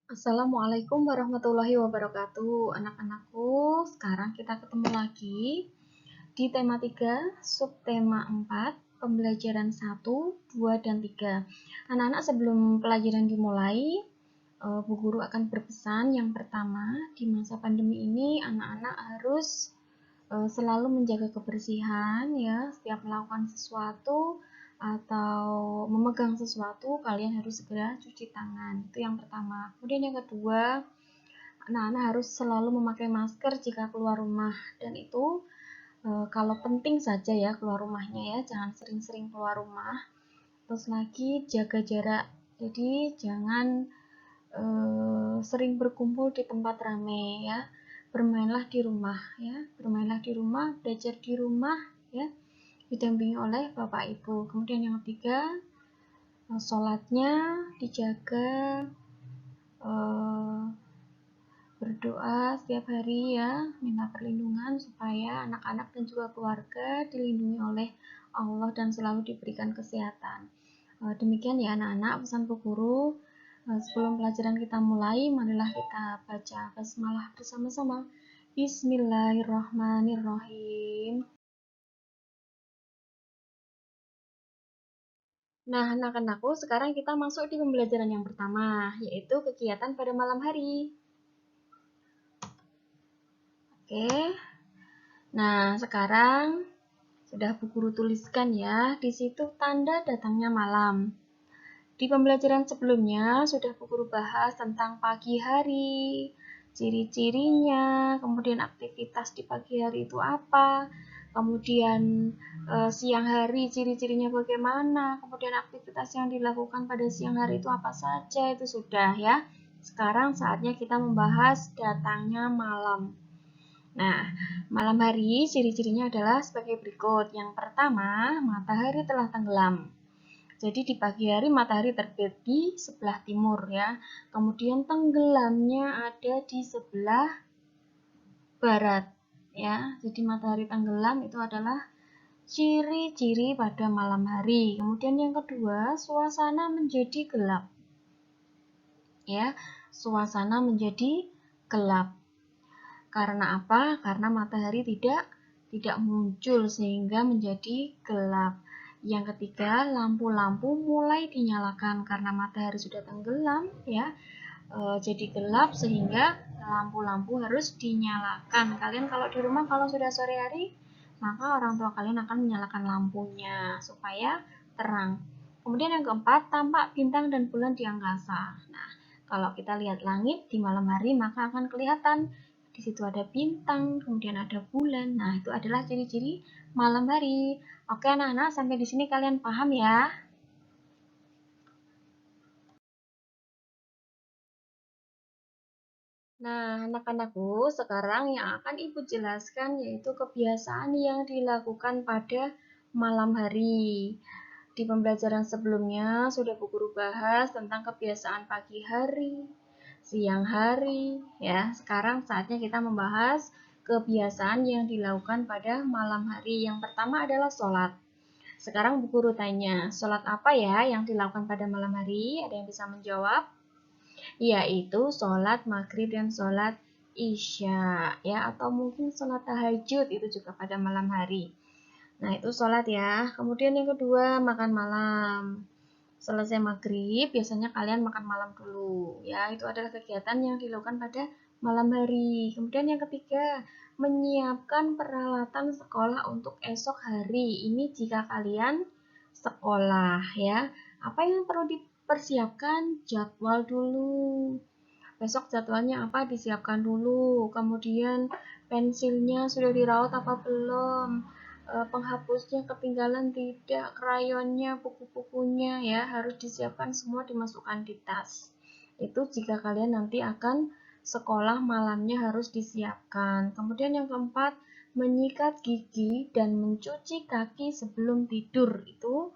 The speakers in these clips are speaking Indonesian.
Assalamualaikum warahmatullahi wabarakatuh. Anak-anakku, sekarang kita ketemu lagi di tema 3, subtema 4, pembelajaran 1, 2, dan 3. Anak-anak, sebelum pelajaran dimulai, Bu Guru akan berpesan yang pertama, di masa pandemi ini anak-anak harus selalu menjaga kebersihan ya. Setiap melakukan sesuatu atau memegang sesuatu, kalian harus segera cuci tangan. Itu yang pertama. Kemudian yang kedua, anak-anak harus selalu memakai masker jika keluar rumah, dan itu kalau penting saja ya keluar rumahnya ya, jangan sering-sering keluar rumah. Terus lagi jaga jarak, jadi jangan sering berkumpul di tempat ramai ya. Bermainlah di rumah ya, bermainlah di rumah, belajar di rumah ya, didampingi oleh Bapak Ibu. Kemudian yang ketiga, sholatnya dijaga, eh, berdoa setiap hari ya, minta perlindungan supaya anak-anak dan juga keluarga dilindungi oleh Allah dan selalu diberikan kesehatan. Demikian ya anak-anak pesan Bu Guru. Sebelum pelajaran kita mulai, marilah kita baca basmalah bersama-sama. Bismillahirrahmanirrahim. Nah, anak-anakku, sekarang kita masuk di pembelajaran yang pertama, yaitu kegiatan pada malam hari. Oke. Nah, sekarang sudah Bu Guru tuliskan ya, di situ tanda datangnya malam. Di pembelajaran sebelumnya sudah Bu Guru bahas tentang pagi hari, ciri-cirinya, kemudian aktivitas di pagi hari itu apa, kemudian siang hari ciri-cirinya bagaimana, kemudian aktivitas yang dilakukan pada siang hari itu apa saja, itu sudah ya. Sekarang saatnya kita membahas datangnya malam. Nah, malam hari ciri-cirinya adalah sebagai berikut. Yang pertama, matahari telah tenggelam. Jadi di pagi hari matahari terbit di sebelah timur ya. Kemudian tenggelamnya ada di sebelah barat ya. Jadi matahari tenggelam itu adalah ciri-ciri pada malam hari. Kemudian yang kedua, suasana menjadi gelap. Ya, suasana menjadi gelap. Karena apa? Karena matahari tidak muncul sehingga menjadi gelap. Yang ketiga, lampu-lampu mulai dinyalakan karena matahari sudah tenggelam ya. Jadi gelap sehingga lampu-lampu harus dinyalakan. Kalian kalau di rumah kalau sudah sore hari, maka orang tua kalian akan menyalakan lampunya supaya terang. Kemudian yang keempat, tampak bintang dan bulan di angkasa. Nah, kalau kita lihat langit di malam hari maka akan kelihatan di situ ada bintang, kemudian ada bulan. Nah, itu adalah ciri-ciri malam hari. Oke, anak-anak, sampai di sini kalian paham ya? Nah, anak-anakku, sekarang yang akan Ibu jelaskan yaitu kebiasaan yang dilakukan pada malam hari. Di pembelajaran sebelumnya sudah Bu Guru bahas tentang kebiasaan pagi hari, siang hari, ya. Sekarang saatnya kita membahas kebiasaan yang dilakukan pada malam hari. Yang pertama adalah sholat. Sekarang Bu Guru tanya, sholat apa ya yang dilakukan pada malam hari? Ada yang bisa menjawab? Yaitu sholat maghrib dan sholat isya ya, atau mungkin sholat tahajud itu juga pada malam hari. Nah, itu sholat ya. Kemudian yang kedua, makan malam. Selesai maghrib biasanya kalian makan malam dulu ya, itu adalah kegiatan yang dilakukan pada malam hari. Kemudian yang ketiga, menyiapkan peralatan sekolah untuk esok hari. Ini jika kalian sekolah ya. Apa yang perlu dipersiapkan? Jadwal dulu. Besok jadwalnya apa, disiapkan dulu. Kemudian pensilnya sudah diraut apa belum? Penghapusnya ketinggalan tidak, krayonnya, buku-bukunya ya harus disiapkan semua, dimasukkan di tas. Itu jika kalian nanti akan sekolah malamnya harus disiapkan. Kemudian yang keempat, menyikat gigi dan mencuci kaki sebelum tidur. Itu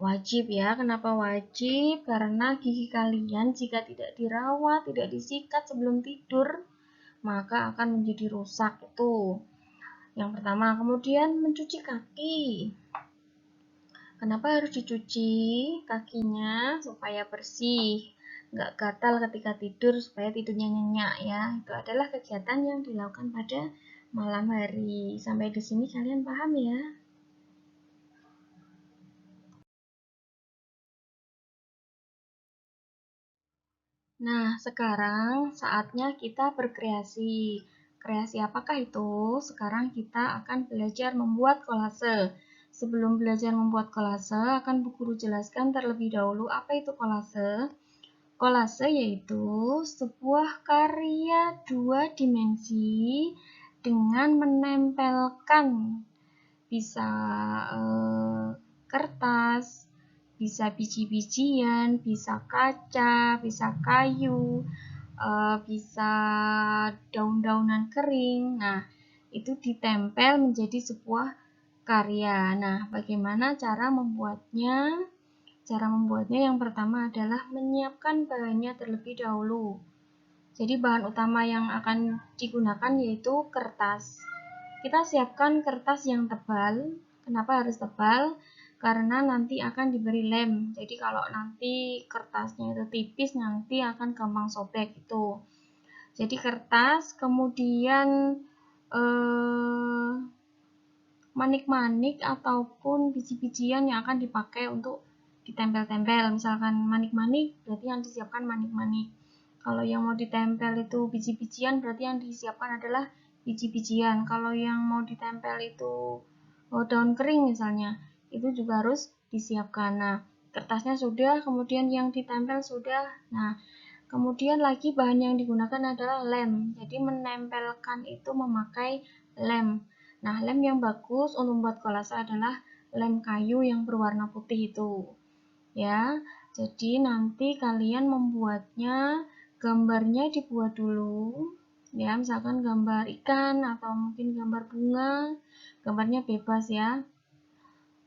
wajib ya. Kenapa wajib? Karena gigi kalian jika tidak dirawat, tidak disikat sebelum tidur, maka akan menjadi rusak. Itu yang pertama. Kemudian mencuci kaki. Kenapa harus dicuci kakinya? Supaya bersih. nggak gatal ketika tidur, supaya tidurnya nyenyak ya. Itu adalah kegiatan yang dilakukan pada malam hari. Sampai di sini kalian paham ya? Nah, sekarang saatnya kita berkreasi. Kreasi apakah itu? Sekarang kita akan belajar membuat kolase. Sebelum belajar membuat kolase, akan Bu Guru jelaskan terlebih dahulu apa itu kolase. Kolase yaitu sebuah karya dua dimensi dengan menempelkan bisa kertas, bisa biji-bijian, bisa kaca, bisa kayu, bisa daun-daunan kering. Nah, itu ditempel menjadi sebuah karya. Nah, bagaimana cara membuatnya? Cara membuatnya yang pertama adalah menyiapkan bahannya terlebih dahulu. Jadi bahan utama yang akan digunakan yaitu kertas. Kita siapkan kertas yang tebal. Kenapa harus tebal? Karena nanti akan diberi lem. Jadi kalau nanti kertasnya itu tipis, nanti akan gampang sobek itu. Jadi kertas, kemudian manik-manik ataupun biji-bijian yang akan dipakai untuk ditempel-tempel. Misalkan manik-manik, berarti yang disiapkan manik-manik. Kalau yang mau ditempel itu biji-bijian, berarti yang disiapkan adalah biji-bijian. Kalau yang mau ditempel itu daun kering misalnya, itu juga harus disiapkan. Nah, kertasnya sudah, kemudian yang ditempel sudah. Nah, kemudian lagi bahan yang digunakan adalah lem. Jadi menempelkan itu memakai lem. Nah, lem yang bagus untuk membuat kolase adalah lem kayu yang berwarna putih itu. Ya, jadi nanti kalian membuatnya, gambarnya dibuat dulu. Ya, misalkan gambar ikan atau mungkin gambar bunga, gambarnya bebas ya.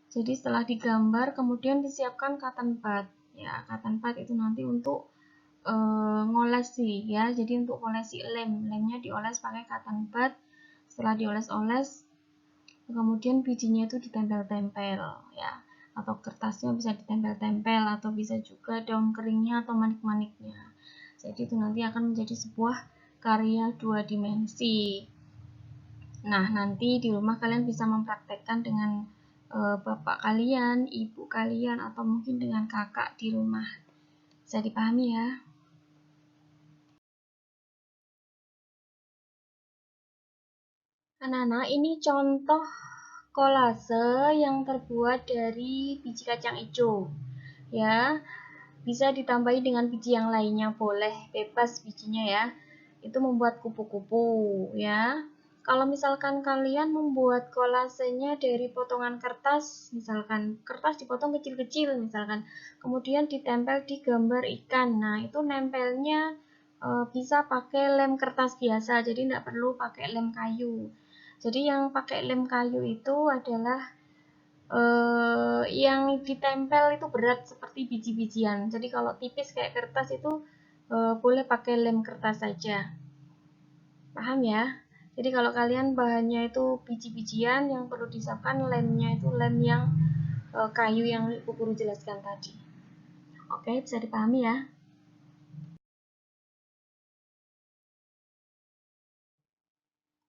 Jadi setelah digambar, kemudian disiapkan cotton bud. Ya, cotton bud itu nanti untuk ngolesi ya. Jadi untuk ngolesi lemnya dioles pakai cotton bud. Setelah dioles-oles, kemudian bijinya itu ditempel-tempel ya, atau kertasnya bisa ditempel-tempel, atau bisa juga daun keringnya atau manik-maniknya. Jadi itu nanti akan menjadi sebuah karya dua dimensi. Nah, nanti di rumah kalian bisa mempraktekkan dengan bapak kalian, ibu kalian, atau mungkin dengan kakak di rumah. Bisa dipahami ya? Anak-anak, ini contoh kolase yang terbuat dari biji kacang hijau. Ya, bisa ditambahi dengan biji yang lainnya, boleh, bebas bijinya ya. Itu membuat kupu-kupu ya. Kalau misalkan kalian membuat kolasenya dari potongan kertas, misalkan kertas dipotong kecil-kecil misalkan, kemudian ditempel di gambar ikan. Nah, itu nempelnya bisa pakai lem kertas biasa, jadi tidak perlu pakai lem kayu. Jadi yang pakai lem kayu itu adalah yang ditempel itu berat seperti biji-bijian. Jadi kalau tipis kayak kertas itu boleh pakai lem kertas saja. Paham ya? Jadi kalau kalian bahannya itu biji-bijian, yang perlu disiapkan lemnya itu lem yang kayu yang Ibu Guru jelaskan tadi. Oke, bisa dipahami ya?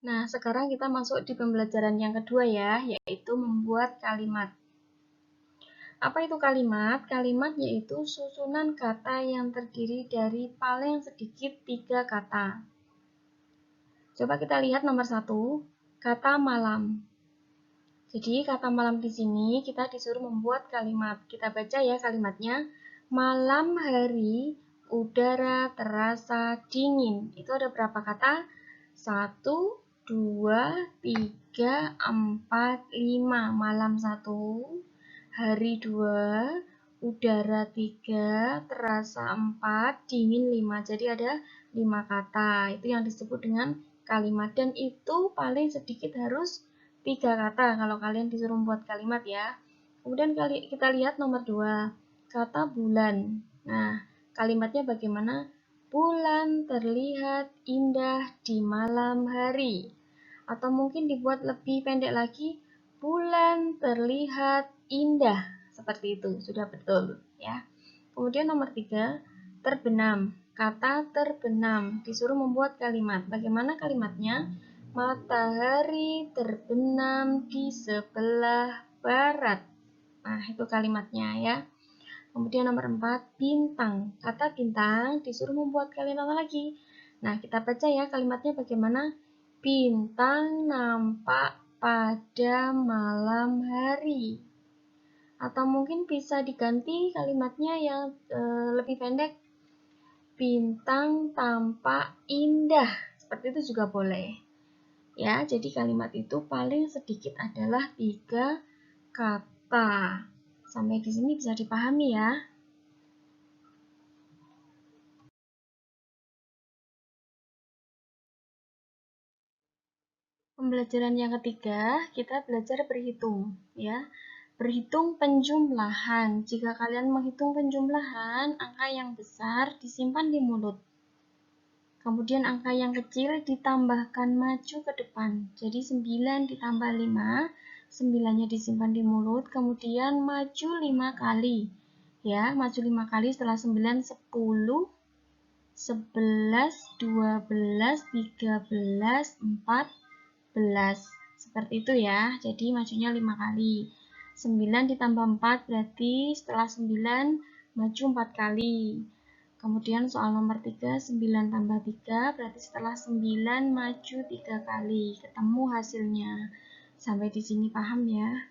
Nah, sekarang kita masuk di pembelajaran yang kedua ya, yaitu membuat kalimat. Apa itu kalimat? Kalimat yaitu susunan kata yang terdiri dari paling sedikit 3 kata. Coba kita lihat nomor 1, kata malam. Jadi kata malam di sini kita disuruh membuat kalimat. Kita baca ya kalimatnya. Malam hari, udara terasa dingin. Itu ada berapa kata? 1, 2, 3, 4, 5. Malam 1, hari 2, udara 3, terasa 4, dingin 5. Jadi ada 5 kata. Itu yang disebut dengan kalimat. Dan itu paling sedikit harus 3 kata kalau kalian disuruh membuat kalimat ya. Kemudian kita lihat nomor 2, kata bulan. Nah, kalimatnya bagaimana? Bulan terlihat indah di malam hari. Atau mungkin dibuat lebih pendek lagi, bulan terlihat indah. Seperti itu, sudah betul ya. Kemudian nomor 3, Terbenam. Kata terbenam. Disuruh membuat kalimat. Bagaimana kalimatnya? Matahari terbenam di sebelah barat. Nah, itu kalimatnya ya. Kemudian nomor 4, bintang. Kata bintang disuruh membuat kalimat lagi. Nah, kita baca ya kalimatnya bagaimana. Bintang nampak pada malam hari. Atau mungkin bisa diganti kalimatnya yang lebih pendek. Bintang tampak indah. Seperti itu juga boleh. Ya, jadi kalimat itu paling sedikit adalah 3 kata. Sampai di sini bisa dipahami ya. Pembelajaran yang ketiga, kita belajar berhitung, ya. Berhitung penjumlahan. Jika kalian menghitung penjumlahan, angka yang besar disimpan di mulut. Kemudian angka yang kecil ditambahkan maju ke depan. Jadi 9 ditambah 5, 9-nya disimpan di mulut, kemudian maju 5 kali. Ya, maju 5 kali setelah 9, 10, 11, 12, 13, 14. Seperti itu ya. Jadi majunya 5 kali. 9 ditambah 4 berarti setelah 9 maju 4 kali. Kemudian soal nomor 3, 9 tambah 3 berarti setelah 9 maju 3 kali. Ketemu hasilnya. Sampai di sini paham ya?